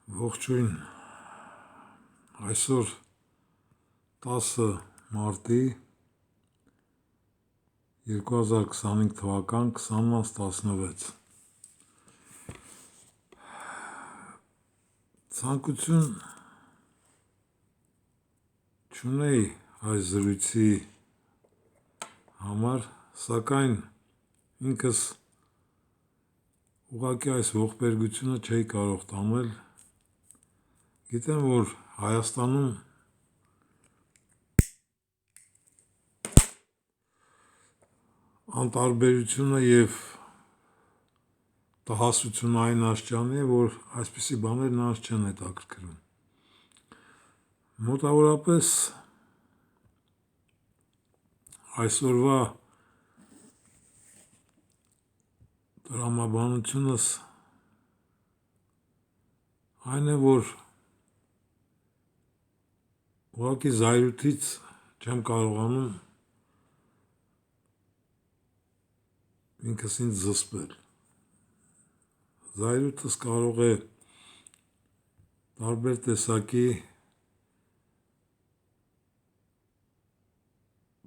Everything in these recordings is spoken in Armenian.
Ողջույն, այսօր 10 մարտի 2025 թվական 20:16 ցանկություն չունեի այս զրույցի համար, սակայն ինքս ուղղակի այս ողբերգությունը չէի կարող տանել. Գիտեմ, որ Հայաստանում անտարբերությունը և տհասությունը այն աստիճանի է, որ այսպիսի բաներ նրանց չեն հետաքրքրում։ Մոտավորապես այսօրվա տրամաբանությունս այն է, որ ուղղակի զայրույթից չեմ կարողանում ինքս ինձ զսպել։ Զայրույթս կարող է տարբեր տեսակի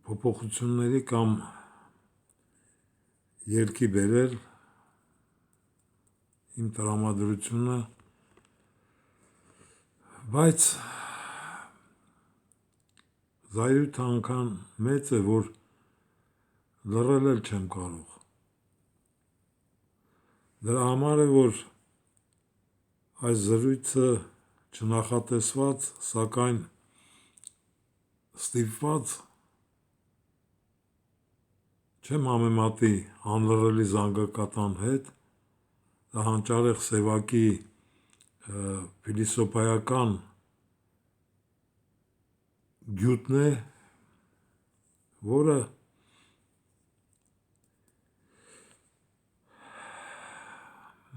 փոփոխությունների կամ ելքի բերել իմ տրամադրությունը, բայց զայրույթը այնքան մեծ է, որ լռել էլ չեմ կարող։ Դրա համար է, որ այս զրույցը չնախատեսված, սակայն ստիպված չեմ համեմատի անլռելի զանգակատան հետ, դա հանճարեղ սևակի փիլիսոփայական գյուտն է, որը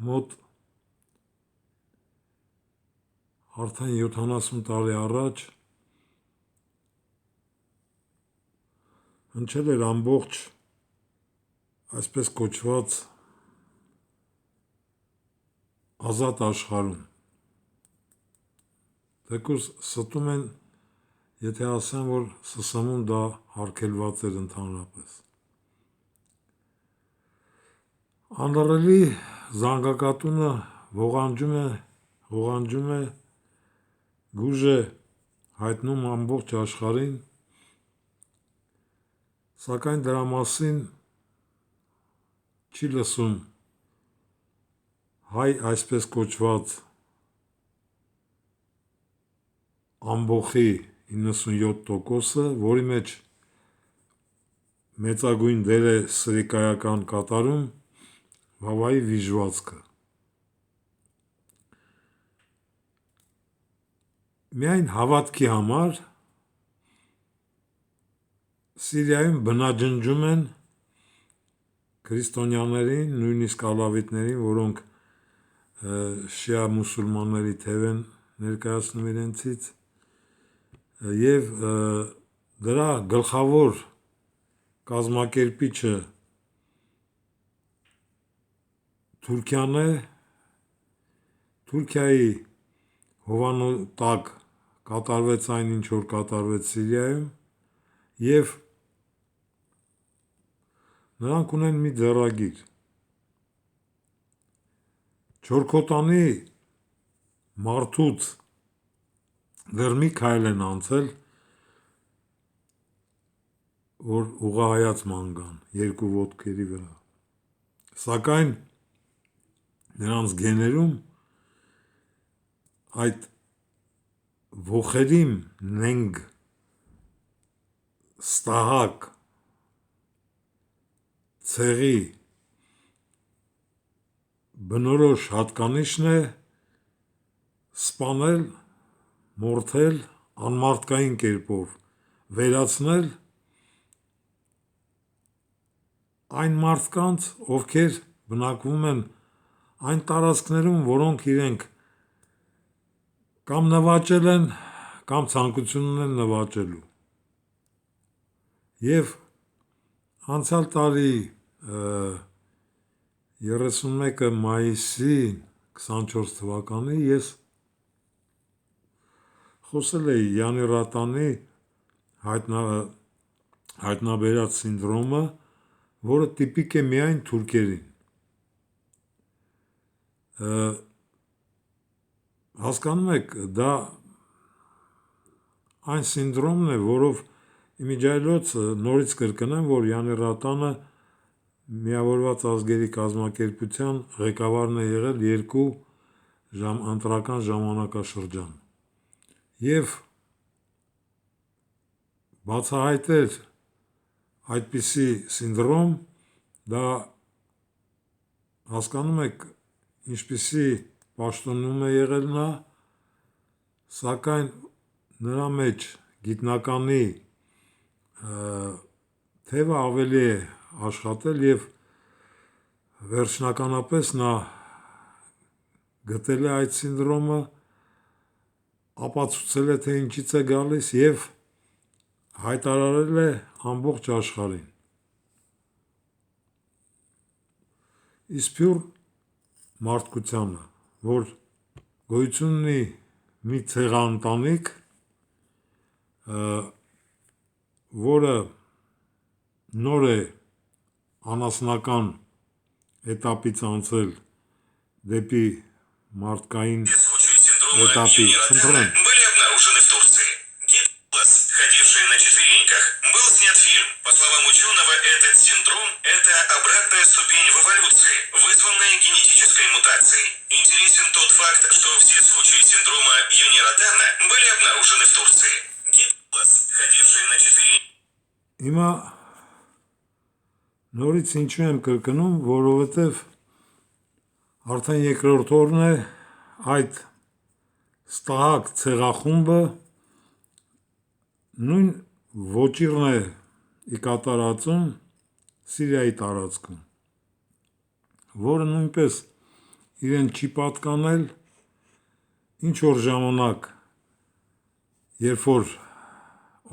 մոտ արդեն 70 տարի առաջ հնչել էր ամբողջ այսպես կոչված ազատ աշխարհում։ Թեկուզ ստում են, եթե ասեմ, որ ՍՍՄ-ում դա արգելված էր ընդհանրապես։ Անլռելի զանգակատունը ղողանջում է, գույժ է հայտնում ամբողջ աշխարհին, սակայն դրա մասին չի լսում հայ այսպես կոչված ամբոխի 97%-ը, որի մեջ մեծագույն դեր է սրիկայական կատարում Վավայի վիժվածքը։ Միայն հավատքի համար Սիրիայում բնաջնջում են քրիստոնյաներին, նույնիսկ ալավիտներին, որոնք շիա մուսուլմանների թև են ներկայացնում իրենցից, և դրա գլխավոր կազմակերպիչը Թուրքիան է, Թուրքիայի հովանու տակ կատարվեց այն, ինչ որ կատարվեց Սիրիայում, և նրանք ունեն մի ձեռագիր. Չորքոտանի մարդուց դեռ մի քայլ են անցել, որ ուղղահայաց ման գան երկու ոտքերի վրա, սակայն նրանց գեներում այդ ոխերիմ նենգ ստահակ ցեղի բնորոշ հատկանիշն է սպանել, մորթել, անմարդկային կերպով վերացնել այն մարդկանց, ովքեր բնակվում են այն տարածքներում, որոնք իրենք կամ նվաճել են, կամ ցանկություն ունեն նվաճելու։ Եվ անցյալ տարի 31 մայիսի 24 թվականի ես խոսել էի Յանի Ռատանի հայտնաբերած սինդրոմը, որը տիպիկ է միայն թուրքերին։ Հասկանում եք, դա այն սինդրոմն է, որով իմիջիայլոց նորից կրկնեմ, որ Յանի Ռատանը Միավորված ազգերի կազմակերպության ղեկավարն է եղել 2 ընտրական ժամանակաշրջան և բացահայտել այդպիսի սինդրոմ, դա հասկանում եք ինչպիսի պաշտոնում է եղել նա, սակայն նրա մեջ գիտնականի թևը ավելի է աշխատել և վերջնականապես նա գտել է այդ սինդրոմը, ապացուցել է, թե ինչից է գալիս և հայտարարել է ամբողջ աշխարհին։ Իսփյուռ մարդկությանը, որ գոյություն ունի մի ցեղաընտանիք, որը նոր է անասնական էտապից անցել դեպի մարդկային этапе. Были обнаружены в Турции. Гипотез, ходивший на четвереньках, был снят фильм. По словам ученого, этот синдром – это обратная ступень в эволюции, вызванная генетической мутацией. Интересен тот факт, что все случаи синдрома Юни-Ротана были обнаружены в Турции. Гипотез, ходивший на четвереньках. Հիմա նորից ինչու եմ կրկնում, որովհետև արդեն երկրորդ օրն է այդ ստահակ ցեղախումբը նույն ոճիրն է ի կատարածում Սիրիայի տարածքում, որը նույնպես իրեն չի պատկանել ինչ որ ժամանակ, երբ որ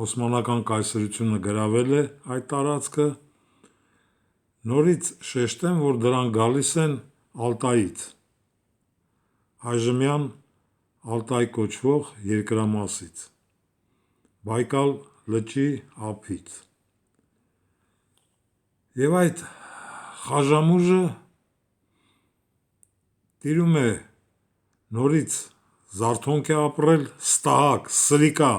Օսմանական կայսրությունը գրավել է այդ տարածքը, նորից շեշտեմ, որ դրան գալիս են Ալտայից, այժմյան Ալտայ կոչվող երկրամասից, Բայկալ լճի ափից։ Եվ այդ խաժամուժը տիրում է նորից զարթոնք է ապրել ստահակ, սրիկա,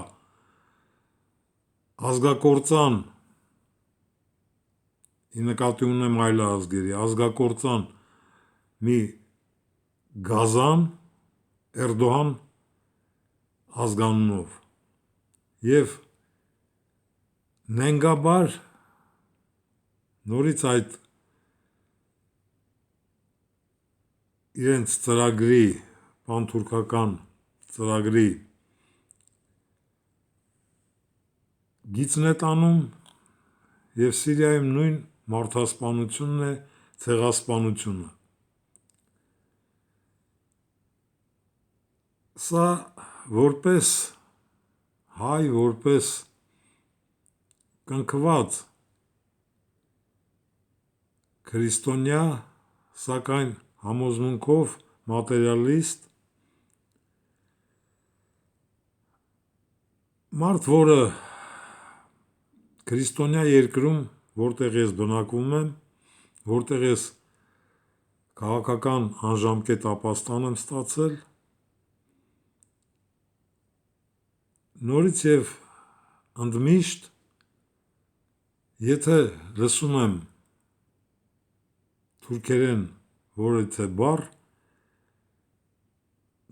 ազգակործան, ի նկատի ունեմ այլ ազգերի, ազգակործան մի գազան Էրդողան ազգանունով և նենգաբար նորից այդ իրենց ծրագրի, պանթուրքական ծրագրի գիծն է տանում և Սիրիայում նույն մարդասպանությունն է, ցեղասպանությունը։ Սա որպես հայ, որպես կնքված քրիստոնյա, սակայն համոզմունքով մատերիալիստ, մարդ, որը քրիստոնյա երկրում, որտեղ ես բնակվում եմ, որտեղ ես քաղաքական անժամկետ ապաստան եմ ստացել, նորից և ընդմիշտ, եթե լսում եմ թուրքերեն որևիցե բառ,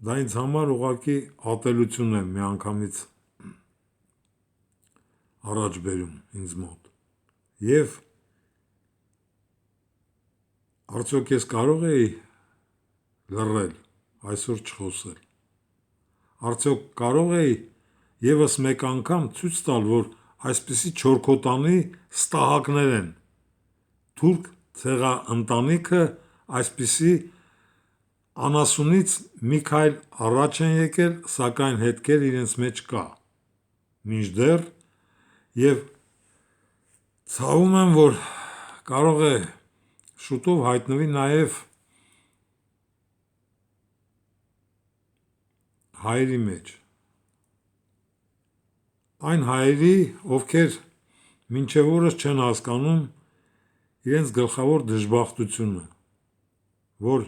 դա ինձ համար ուղղակի ատելություն է միանգամից առաջ բերում ինձ մոտ և արդյոք ես կարող էի լռել, այսօր չխոսել, արդյոք կարող էի ևս մեկ անգամ ցույց տալ, որ այսպիսի չորքոտանի ստահակներ են, թուրք ցեղաընտանիքը այսպիսի անասունից մի քայլ առաջ են եկել, սակայն հետքեր իրենց մեջ կա, մինչդեռ և ցավում եմ, որ կարող է շուտով հայտնվի նաև հայերի մեջ, այն հայերի, ովքեր մինչև օրս չեն հասկանում իրենց գլխավոր դժբախտությունը, որ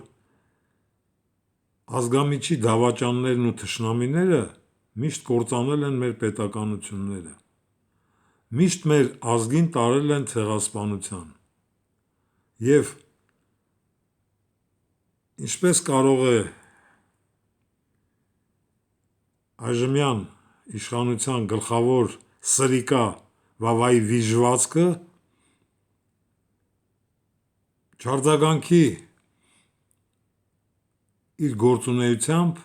ազգամիջի դավաճաններն ու թշնամիները միշտ կործանել են մեր պետականությունները, միշտ մեր ազգին տարել են ցեղասպանության, և ինչպես կարող է այժմյան իշխանության գլխավոր սրիկա Վավայի վիժվածքը չարձագանքի իր գործունեությամբ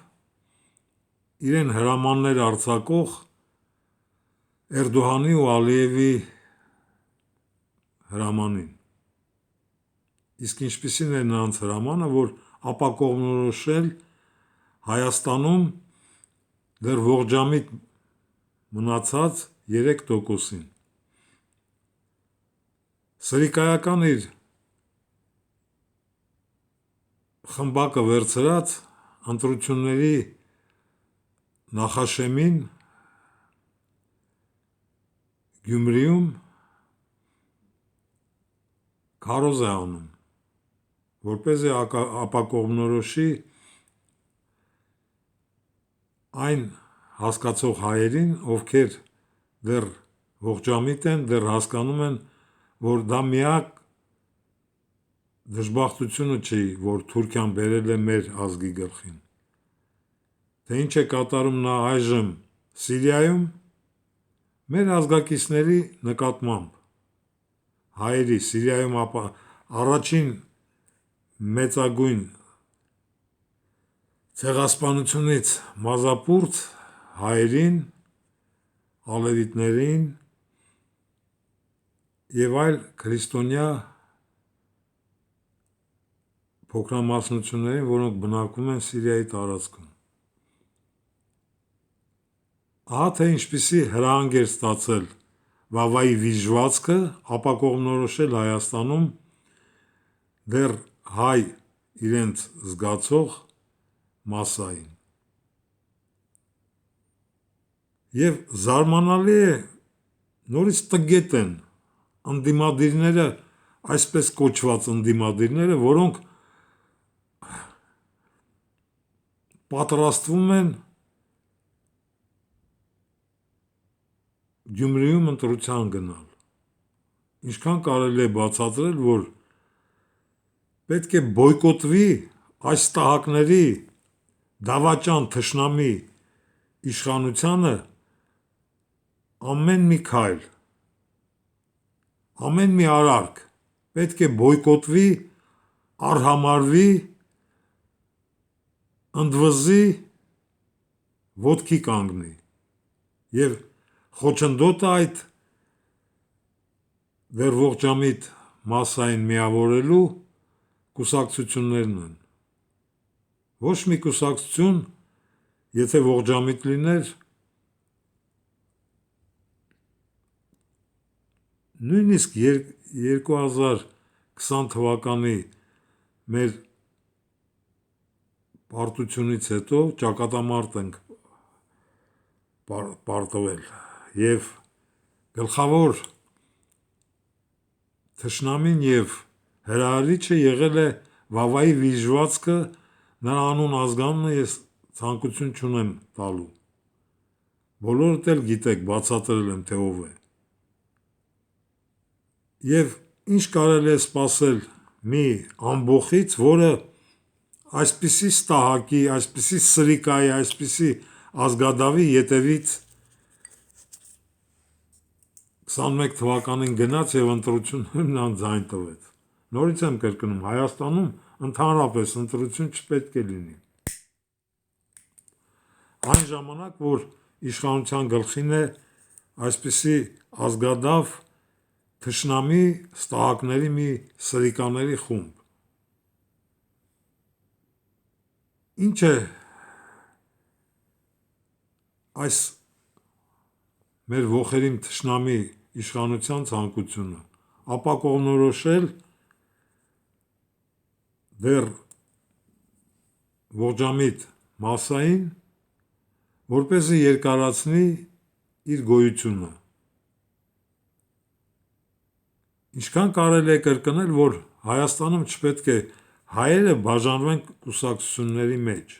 իրեն հրամաններ արձակող Էրդողանի ու Ալիևի հրամանին, իսկ ինչպիսին է նրանց հրամանը, որ ապակողմնորոշել Հայաստանում դեռ ողջամիտ մնացած 3%-ին, սրիկայական իր խմբակը վերցրած ընտրությունների նախաշեմին Գյումրիում քարոզ է անում, որպեսզի ապակողմնորոշի այն հասկացող հայերին, ովքեր դեռ ողջամիտ են, դեռ հասկանում են, որ դա միակ դժբախտությունը չի, որ Թուրքիան բերել է մեր ազգի գլխին, թե ինչ է կատարում նա այժմ Սիրիայում մեր ազգակիցների նկատմամբ, հայերի Սիրիայում առաջին մեծագույն ցեղասպանությունից մազապուրդ հայերին, ալևիտներին և այլ քրիստոնյա փոքրամասնություններին, որոնք բնակվում են Սիրիայի տարածքում, ահա թե ինչպիսի հրահանգ էր ստացել Վավայի վիժվածքը ապակողմնորոշել Հայաստանում դեռ հայ իրենց զգացող մասսային, և զարմանալի է, նորից տգետ են ընդդիմադիրները, այսպես կոչված ընդդիմադիրները, որոնք պատրաստվում են Գյումրիում ընտրության գնալ, ինչքան կարելի է բացատրել, որ պետք է բոյկոտվի այս տահակների դավաճան թշնամի իշխանությանը ամեն մի քայլ, ամեն մի արարք պետք է բոյկոտվի, արհամարհվի, ընդվզի, ոտքի կանգնի և խոչընդոտը այդ դեռ ողջամիտ մասսային միավորելու կուսակցություններն են, ոչ մի կուսակցություն, եթե ողջամիտ լիներ, նույնիսկ 2020 թվականի մեր պարտությունից հետո ճակատամարտ ենք պարտվել և գլխավոր թշնամին և հրահարիչը եղել է Վավայի վիժվածքը, նրա անուն ազգանունը ես ցանկություն չունեմ տալու, բոլորդ էլ գիտեք, բացատրել եմ, թե ով է, և ինչ կարելի է սպասել մի ամբոխից, որը այսպիսի ստահակի, այսպիսի սրիկայի, այսպիսի ազգադավի ետևից 21 թվականին գնաց և ընտրություններում նրան ձայն տվեց, նորից եմ կրկնում, Հայաստանում ընդհանրապես ընտրություն չպետք է լինի, այն ժամանակ, որ իշխանության գլխին է այսպիսի ազգադավ թշնամի ստահակների մի սրիկաների խումբ, ինչ է այս մեր ոխերիմ թշնամի իշխանության ցանկությունը, ապակողմնորոշել դեռ ողջամիտ մասսային, որպեսզի երկարացնի իր գոյությունը։ Ինչքան կարելի է կրկնել, որ Հայաստանում չպետք է հայերը բաժանվեն կուսակցությունների մեջ,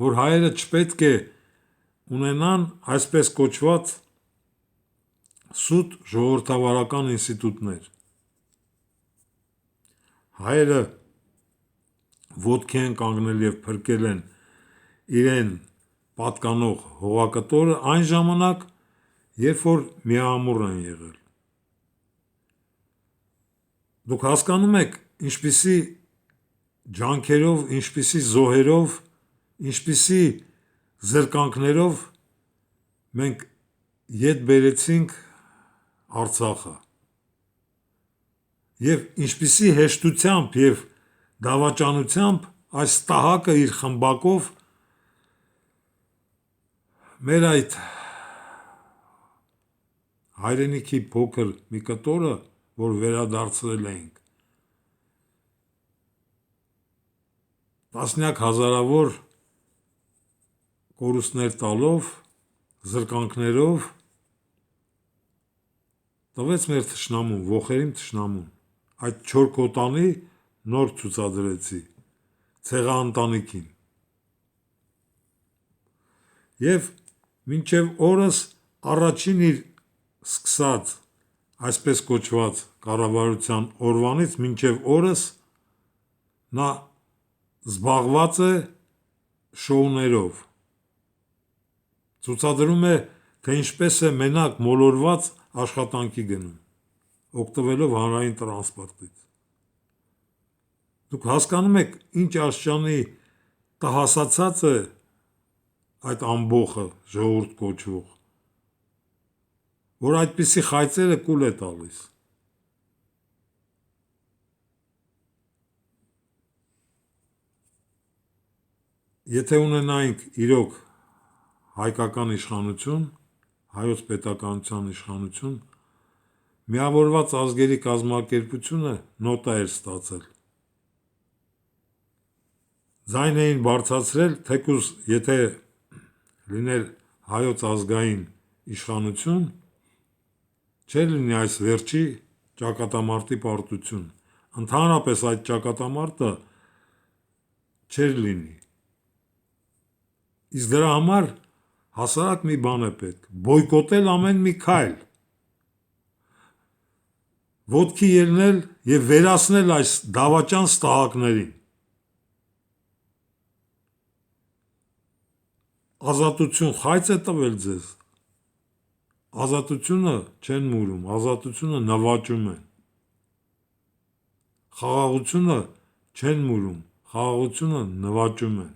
որ հայերը չպետք է ունենան այսպես կոչված սուտ ժողովրդավարական ինստիտուտներ։ Հայերը ոտքի են կանգնել և փրկել են իրեն պատկանող հողակտորը այն ժամանակ, երբ որ միամուռ են եղել։ Դուք հասկանում եք, ինչպիսի ջանքերով, ինչպիսի զոհերով, ինչպիսի զրկանքներով մենք ետ բերեցինք Արցախը, և ինչպիսի հեշտությամբ և դավաճանությամբ այս տահակը իր խմբակով մեր այդ հայրենիքի փոքր մի կտորը, որ վերադարձրել էինք, տասնյակ հազարավոր կորուստներ տալով, զրկանքներով, տվեց մեր թշնամուն, ոխերիմ թշնամուն, այդ չոր քոտանի նոր ցուցադրեցի, ցեղահընտանիքին։ Եվ մինչև օրս առաջին իր սկսած այսպես կոչված կառավարության օրվանից մինչև օրս նա զբաղված է շոուներով, ցուցադրում է, թե ինչպես է մենակ մոլորված աշխատանքի գնում, օգտվելով հանրային տրանսպորտից։ Դուք հասկանում եք, ինչ աստիճանի տհասացած է այդ ամբոխը ժողովուրդ կոչվող, որ այդպիսի խայծերը կուլ է տալիս։ Եթե ունենայինք իրոք հայկական իշխանություն, հայոց պետականության իշխանություն, Միավորված ազգերի կազմակերպությունը նոտա էր ստացել, ձայն էին բարձրացրել, թեկուզ եթե լիներ հայոց ազգային իշխանություն, չէր լինի այս վերջի ճակատամարտի պարտություն, ընդհանրապես այդ ճակատամարտը չէր լինի։ Իսկ դրա համար հասարակ մի բան է պետք, բոյկոտել ամեն մի քայլ, ոտքի ելնել և վերացնել այս դավաճան ստահակներին։ Ազատություն խայծ է տվել ձեզ, ազատությունը չեն մուրում, ազատությունը նվաճում են, խաղաղությունը չեն մուրում, խաղաղությունը նվաճում են։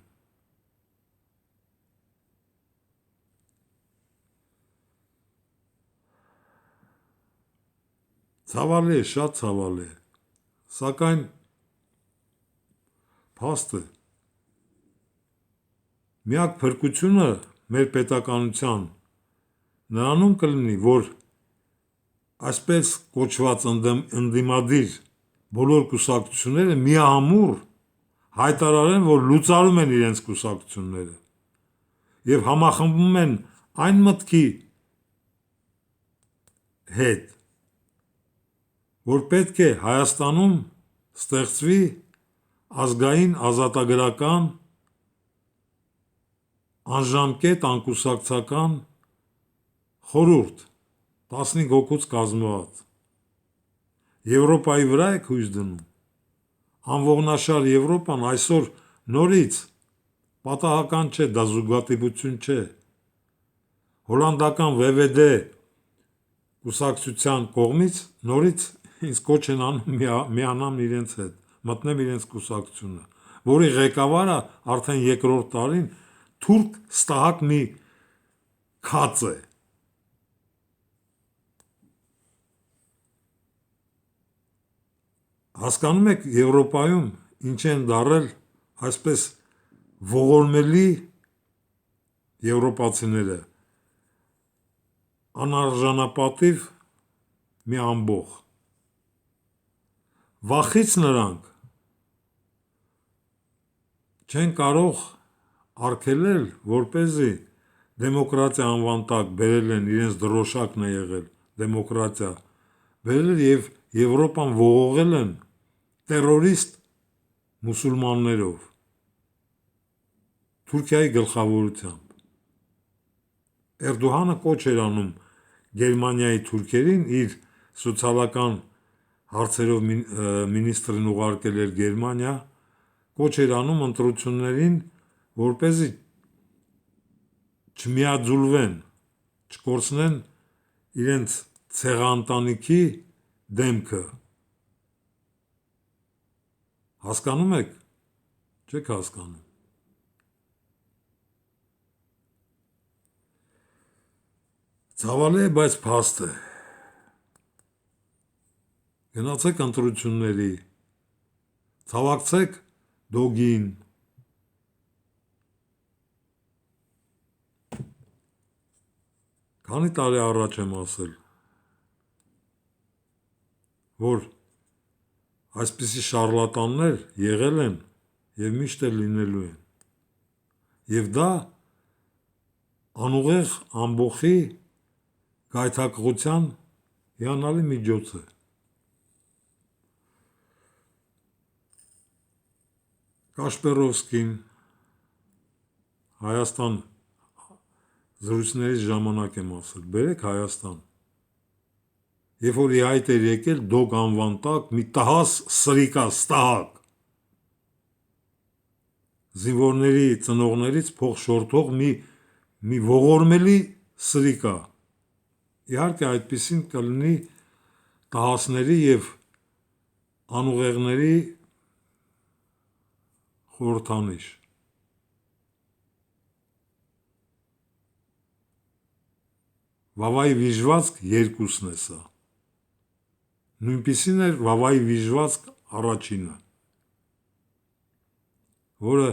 Ցավալի է, շատ ցավալի է, սակայն փաստ է։ Միակ փրկությունը մեր պետականության նրանում կլինի, որ այսպես կոչված ընդդիմադիր բոլոր կուսակցությունները միամուռ հայտարարեն, որ լուծարում են իրենց կուսակցությունները և համախմբվում են այն մտքի հետ, որ պետք է Հայաստանում ստեղծվի ազգային ազատագրական անժամկետ անկուսակցական խորհուրդ, 15 հոգուց կազմված։ Եվրոպայի վրա եք հույս դնում, անողնաշար Եվրոպան այսօր նորից պատահական չէ, դա զուգադիպություն չէ, հոլանդական VVD կուսակցության կողմից նորից ինձ կոչ են անում միանամ իրենց հետ, մտնեմ իրենց կուսակցությունը, որի ղեկավարը արդեն երկրորդ տարին թուրք ստահակ մի քաց է։ Հասկանում եք Եվրոպայում ինչ են դարել այսպես ողորմելի եվրոպացիները, անարժանապատիվ մի ամբոխ։ Վախից նրանք չեն կարող արգելել, որպեսզի դեմոկրատիա անվան տակ բերել են, իրենց դրոշակն է եղել դեմոկրատիա, բերել եւ Եվրոպան ողողել են տերորիստ մուսուլմաններով Թուրքիայի գլխավորությամբ։ Էրդողանը կոչ էր անում Գերմանիայի թուրքերին, իր սոցիալական հարցերով մինիստրին ուղարկել էր Գերմանիա, կոչ էր անում ընտրություններին, որպեսզի չմիաձուլվեն, չկորցնեն իրենց ցեղաընտանիքի դեմքը։ Հասկանում եք, չեք հասկանում։ Ցավալի է, բայց փաստ է։ Գնացեք ընտրությունների, ցավակցեք դոգին։ Քանի տարի առաջ եմ ասել, որ այսպիսի շարլատաններ եղել են եւ միշտ էլ լինելու են։ Եվ դա անուղեղ ամբոխի գայթակղության հիանալի միջոց է։ Կաշպերովսկին Հայաստան զրույցների ժամանակ եմ ասել, բերեք Հայաստան։ Երբ որ ի հայտ էր եկել դոգ անվան տակ մի տհաս սրիկա, ստահակ, զինվորների ծնողներից փող շորթող մի ողորմելի սրիկա։ Իհարկե այդպիսին կլինի տհասների եւ անուղեղների խորհրդանիշ։ Վավայի վիժվածք երկուսն է սա։ Նույնպիսին էր Վավայի վիժվածք առաջինը, որը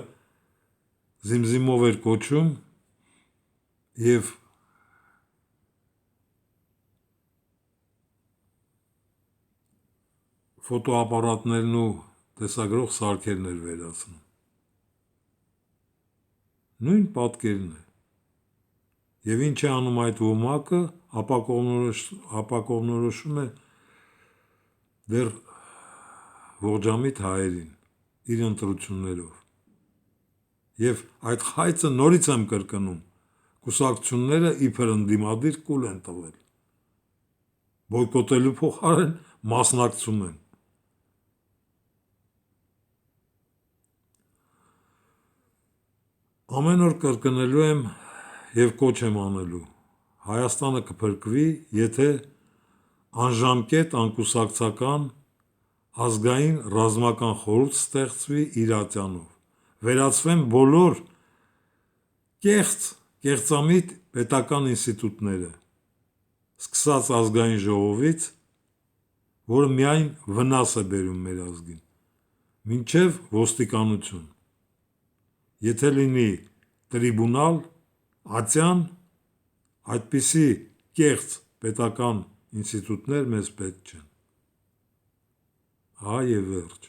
Զիմզիմով էր կոչում եւ ֆոտոապարատներն ու տեսագրող սարքերն էր վերացնում։ Նույն պատկերն է։ Եվ ինչ է անում այդ ոմակը, ապակողնորոշում է դեռ ողջամիտ հայերին իր ընտրություններով։ Եվ այդ խայծը նորից եմ կրկնում, կուսակցությունները իբր ընդդիմադիր կուլ են տվել, բոյկոտելու փոխարեն մասնակցում են։ Ամեն օր կրկնելու եմ եւ կոչ եմ անելու. Հայաստանը կփրկվի, եթե անժամկետ անկուսակցական ազգային ռազմական խորհուրդ ստեղծվի իր ատյանով, վերացվեն բոլոր կեղծամիտ պետական ինստիտուտները, սկսած ազգային ժողովից, որը միայն վնաս է բերում մեր ազգին, մինչև ոստիկանություն, եթե լինի տրիբունալ, ատյան, այդպիսի կեղծ պետական ինստիտուտներ մեզ պետք չեն։ Հա եւ վերջ։